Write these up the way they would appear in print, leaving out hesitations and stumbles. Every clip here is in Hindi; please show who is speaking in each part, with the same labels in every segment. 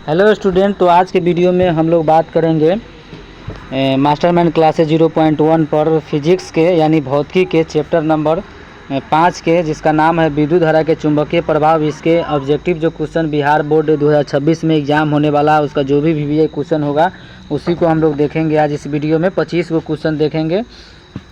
Speaker 1: हेलो स्टूडेंट, तो आज के वीडियो में हम लोग बात करेंगे मास्टरमाइंड क्लासेस 0.1 पर फिजिक्स के यानी भौतिकी के चैप्टर नंबर 5 के, जिसका नाम है विद्युत धारा के चुंबकीय प्रभाव। इसके ऑब्जेक्टिव जो क्वेश्चन बिहार बोर्ड 2026 में एग्जाम होने वाला है, उसका जो भी VVI क्वेश्चन होगा उसी को हम लोग देखेंगे आज इस वीडियो में। 25 को क्वेश्चन देखेंगे,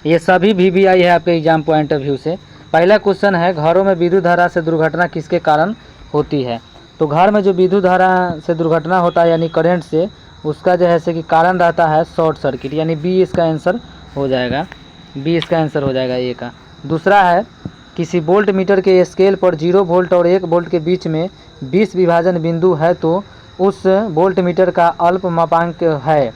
Speaker 1: ये सभी VVI है आपके एग्जाम पॉइंट ऑफ व्यू से। पहला क्वेश्चन है, घरों में विद्युत धारा से दुर्घटना किसके कारण होती है। तो घर में जो विद्युत धारा से दुर्घटना होता है यानी करंट से, उसका जो है से कि कारण रहता है शॉर्ट सर्किट, यानी बी इसका आंसर हो जाएगा। बी इसका आंसर हो जाएगा ए का। दूसरा है, किसी वोल्ट मीटर के स्केल पर 0 वोल्ट और 1 वोल्ट के बीच में 20 विभाजन बिंदु है तो उस वोल्ट मीटर का अल्प मापांक है।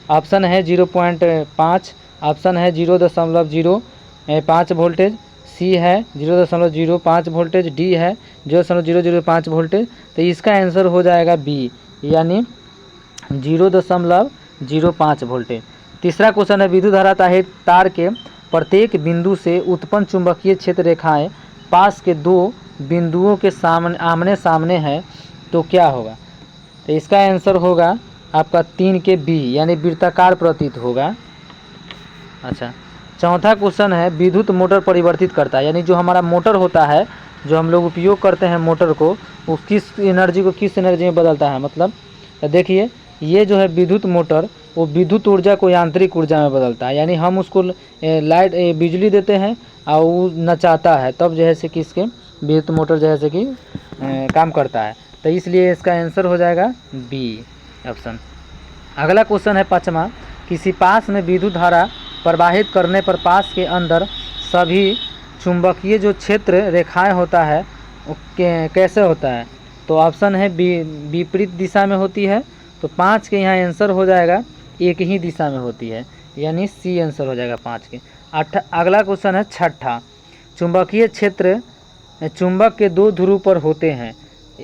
Speaker 1: ऑप्शन है 0.5, ऑप्शन है 0.05 वोल्टेज, सी है 0.05 वोल्टेज, डी है 0.005 वोल्टेज। तो इसका आंसर हो जाएगा बी, यानी 0.05 वोल्टेज। तीसरा क्वेश्चन है, विद्युत धारा तार के प्रत्येक बिंदु से उत्पन्न चुंबकीय क्षेत्र रेखाएं पास के दो बिंदुओं के आमने सामने है तो क्या होगा। तो इसका आंसर होगा आपका 3 के बी, यानी वृत्ताकार प्रतीत होगा। अच्छा, चौथा क्वेश्चन है, विद्युत मोटर परिवर्तित करता है, यानी जो हमारा मोटर होता है, जो हम लोग उपयोग करते हैं मोटर को, वो किस एनर्जी को किस एनर्जी में बदलता है। मतलब देखिए, ये जो है विद्युत मोटर, वो विद्युत ऊर्जा को यांत्रिक ऊर्जा में बदलता है, यानी हम उसको लाइट बिजली देते हैं और वो नचाता है, तब जो है से कि इसके विद्युत मोटर जो है से कि काम करता है। तो इसलिए इसका आंसर हो जाएगा बी ऑप्शन। अगला क्वेश्चन है पाँचवा, किसी पास में विद्युत धारा प्रवाहित करने पर पास के अंदर सभी चुंबकीय जो क्षेत्र रेखाएं होता है कैसे होता है। तो ऑप्शन है विपरीत दिशा में होती है। तो 5 के यहाँ आंसर हो जाएगा एक ही दिशा में होती है, यानी सी आंसर हो जाएगा 5 के। अगला क्वेश्चन है छठा, चुंबकीय क्षेत्र चुंबक के 2 ध्रुव पर होते हैं।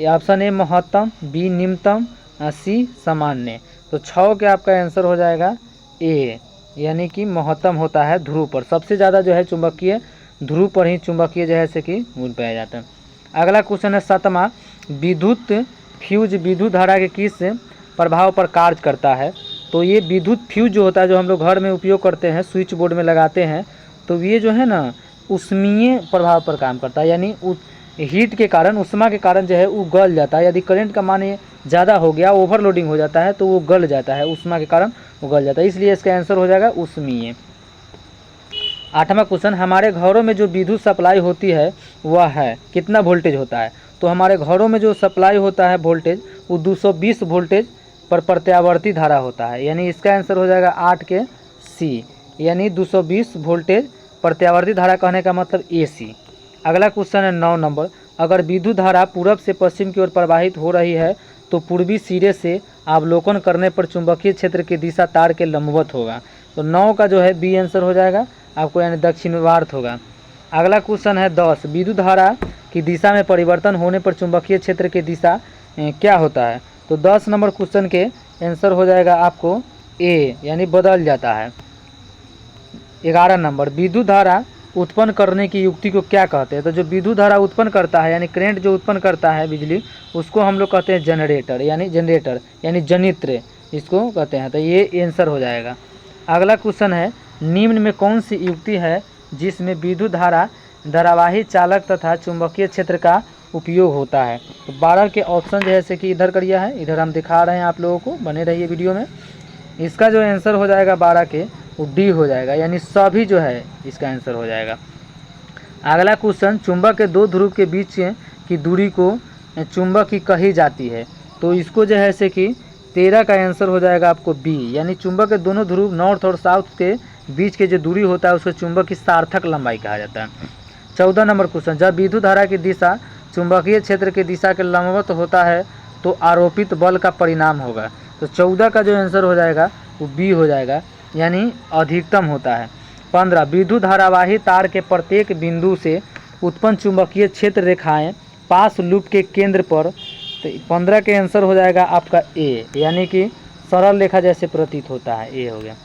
Speaker 1: ऑप्शन ए महत्तम, बी निम्नतम, सी सामान्य। तो 6 के आपका आंसर हो जाएगा ए, यानी कि महत्तम होता है ध्रुव पर। सबसे ज़्यादा जो है चुंबकीय ध्रुव पर ही चुंबकीय जो है से कि गुण पाया जाता है। अगला क्वेश्चन है सातवां, विद्युत फ्यूज विद्युत धारा के किस प्रभाव पर कार्य करता है। तो ये विद्युत फ्यूज जो होता है, जो हम लोग घर में उपयोग करते हैं, स्विच बोर्ड में लगाते हैं, तो ये जो है ना उष्मीय प्रभाव पर काम करता है, यानी हीट के कारण, उष्मा के कारण जो है वो गल जाता है। यदि करंट का मान ज़्यादा हो गया, ओवरलोडिंग हो जाता है, तो वो गल जाता है, उष्मा के कारण वो गल जाता है, इसलिए इसका आंसर हो जाएगा उष्मीय। 8वां क्वेश्चन, हमारे घरों में जो विद्युत सप्लाई होती है वह है कितना वोल्टेज होता है। तो हमारे घरों में जो सप्लाई होता है वोल्टेज, वो 220 वोल्टेज पर प्रत्यावर्ती धारा होता है, यानी इसका आंसर हो जाएगा 8 के सी, यानी 220 वोल्टेज प्रत्यावर्ती धारा कहने का मतलब AC। अगला क्वेश्चन है 9 नंबर, अगर विद्युत धारा पूरब से पश्चिम की ओर प्रवाहित हो रही है तो पूर्वी सिरे से अवलोकन करने पर चुंबकीय क्षेत्र की दिशा तार के लंबवत होगा। तो 9 का जो है बी आंसर हो जाएगा आपको, यानी दक्षिणवार्त होगा। अगला क्वेश्चन है 10, विद्युत धारा की दिशा में परिवर्तन होने पर चुंबकीय क्षेत्र की दिशा क्या होता है। तो 10 नंबर क्वेश्चन के आंसर हो जाएगा आपको ए, यानी बदल जाता है। 11 नंबर, विद्युत धारा उत्पन्न करने की युक्ति को क्या कहते हैं। तो जो विद्युत धारा उत्पन्न करता है, यानी करंट जो उत्पन्न करता है बिजली, उसको हम लोग कहते हैं जनरेटर, यानी जनित्र इसको कहते हैं। तो ये आंसर हो जाएगा। अगला क्वेश्चन है, निम्न में कौन सी युक्ति है जिसमें विद्युत धारा धारावाही चालक तथा चुंबकीय क्षेत्र का उपयोग होता है। तो 12 के ऑप्शन जो है से कि इधर करिए है, इधर हम दिखा रहे हैं आप लोगों को, बने रहिए वीडियो में। इसका जो आंसर हो जाएगा 12 के, वो डी हो जाएगा, यानी सभी जो है इसका आंसर हो जाएगा। अगला क्वेश्चन, चुंबक के 2 ध्रुव के बीच की दूरी को चुंबक की कही जाती है। तो इसको जो है से कि 13 का आंसर हो जाएगा आपको बी, यानी चुंबक के दोनों ध्रुव नॉर्थ और साउथ के बीच के जो दूरी होता है उसको चुंबक की सार्थक लंबाई कहा जाता है। 14 नंबर क्वेश्चन, जब विद्युत धारा की दिशा चुंबकीय क्षेत्र की दिशा के लंबवत होता है तो आरोपित बल का परिणाम होगा। तो 14 का जो आंसर हो जाएगा वो बी हो जाएगा, यानी अधिकतम होता है। 15, विद्युत धारावाही तार के प्रत्येक बिंदु से उत्पन्न चुंबकीय क्षेत्र रेखाएं पास लूप के केंद्र पर। तो 15 के आंसर हो जाएगा आपका ए, यानी कि सरल रेखा जैसे प्रतीत होता है, ए हो गया।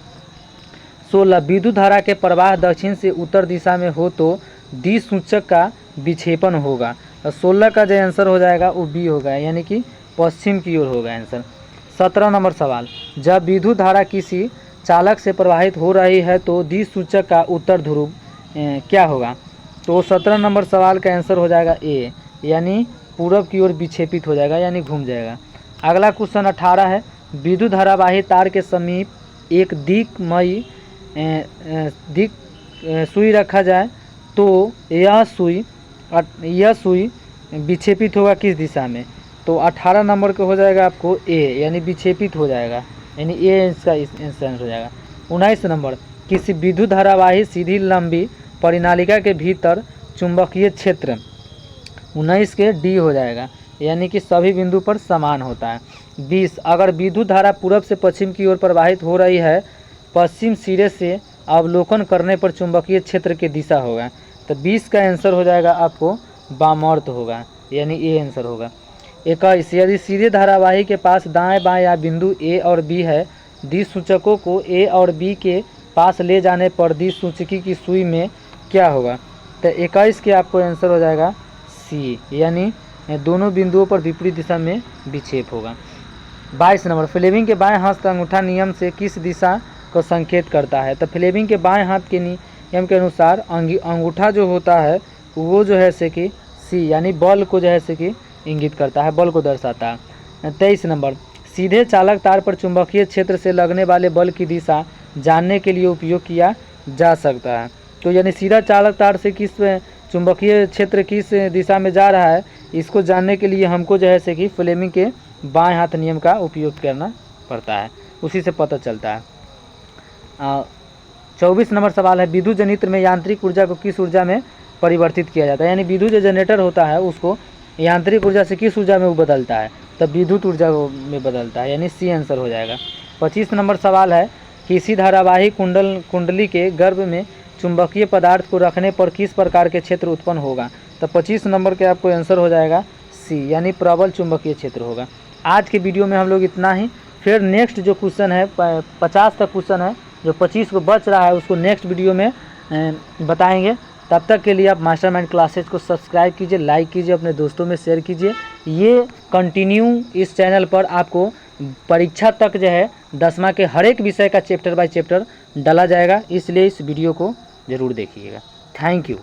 Speaker 1: 16, विद्युत धारा के प्रवाह दक्षिण से उत्तर दिशा में हो तो डी सूचक का विक्षेपण होगा। तो 16 का जो आंसर हो जाएगा वो बी होगा, यानी कि पश्चिम की ओर होगा आंसर। 17 नंबर सवाल, जब विद्युत धारा किसी चालक से प्रवाहित हो रही है तो दिक्सूचक का उत्तर ध्रुव क्या होगा? तो 17 नंबर सवाल का आंसर हो जाएगा ए, यानी पूरब की ओर विक्षेपित हो जाएगा, यानी घूम जाएगा। अगला क्वेश्चन 18 है, विद्युत धारावाही तार के समीप एक दिक्मयी सुई रखा जाए तो यह सुई विक्षेपित होगा किस दिशा में? तो 18 नंबर का हो जाएगा आपको ए, यानी विक्षेपित हो जाएगा, यानी ए इसका आंसर हो जाएगा। 19 नंबर, किसी विद्युत धारावाही सीधी लंबी परिनालिका के भीतर चुंबकीय क्षेत्र 19 के डी हो जाएगा, यानी कि सभी बिंदु पर समान होता है। 20, अगर विद्युत धारा पूरब से पश्चिम की ओर प्रवाहित हो रही है, पश्चिम सिरे से अवलोकन करने पर चुंबकीय क्षेत्र की दिशा होगा। तो 20 का आंसर हो जाएगा आपको वामावर्त होगा, यानी ए आंसर होगा। 21, यदि सीधे धारावाही के पास दाएं बाएं या बिंदु ए और बी है, दिक्सूचकों को ए और बी के पास ले जाने पर दिक्सूचकी की सुई में क्या होगा? तो 21 के आपको आंसर हो जाएगा सी, यानी दोनों बिंदुओं पर विपरीत दिशा में विक्षेप होगा। 22 नंबर, फ्लेमिंग के बाएं हाथ का अंगूठा नियम से किस दिशा को संकेत करता है? तो फ्लेमिंग के बाएं हाथ के नियम के अनुसार अंगूठा जो होता है वो जो है से कि सी, यानी बल को जो है से कि इंगित करता है, बल को दर्शाता है। 23 नंबर, सीधे चालक तार पर चुंबकीय क्षेत्र से लगने वाले बल की दिशा जानने के लिए उपयोग किया जा सकता है। तो यानी सीधा चालक तार से किस चुंबकीय क्षेत्र किस दिशा में जा रहा है, इसको जानने के लिए हमको जो है से कि फ्लेमिंग के बाएं हाथ नियम का उपयोग करना पड़ता है, उसी से पता चलता है। 24 नंबर सवाल है, विद्युत जनित्र में यांत्रिक ऊर्जा को किस ऊर्जा में परिवर्तित किया जाता है? यानी विद्युत जो जनरेटर होता है उसको यांत्रिक ऊर्जा से किस ऊर्जा में वो बदलता है? तब विद्युत ऊर्जा में बदलता है, यानी सी आंसर हो जाएगा। 25 नंबर सवाल है, किसी धारावाही कुंडली के गर्भ में चुंबकीय पदार्थ को रखने पर किस प्रकार के क्षेत्र उत्पन्न होगा? तो 25 नंबर के आपको आंसर हो जाएगा सी, यानी प्रबल चुंबकीय क्षेत्र होगा। आज के वीडियो में हम लोग इतना ही। फिर नेक्स्ट जो क्वेश्चन है 50 तक क्वेश्चन है, जो 25 को बच रहा है उसको नेक्स्ट वीडियो में बताएंगे। तब तक के लिए आप मास्टरमाइंड क्लासेज को सब्सक्राइब कीजिए, लाइक कीजिए, अपने दोस्तों में शेयर कीजिए। ये कंटिन्यू इस चैनल पर आपको परीक्षा तक जो है 10वां के हर एक विषय का चैप्टर बाय चैप्टर डाला जाएगा, इसलिए इस वीडियो को ज़रूर देखिएगा। Thank you.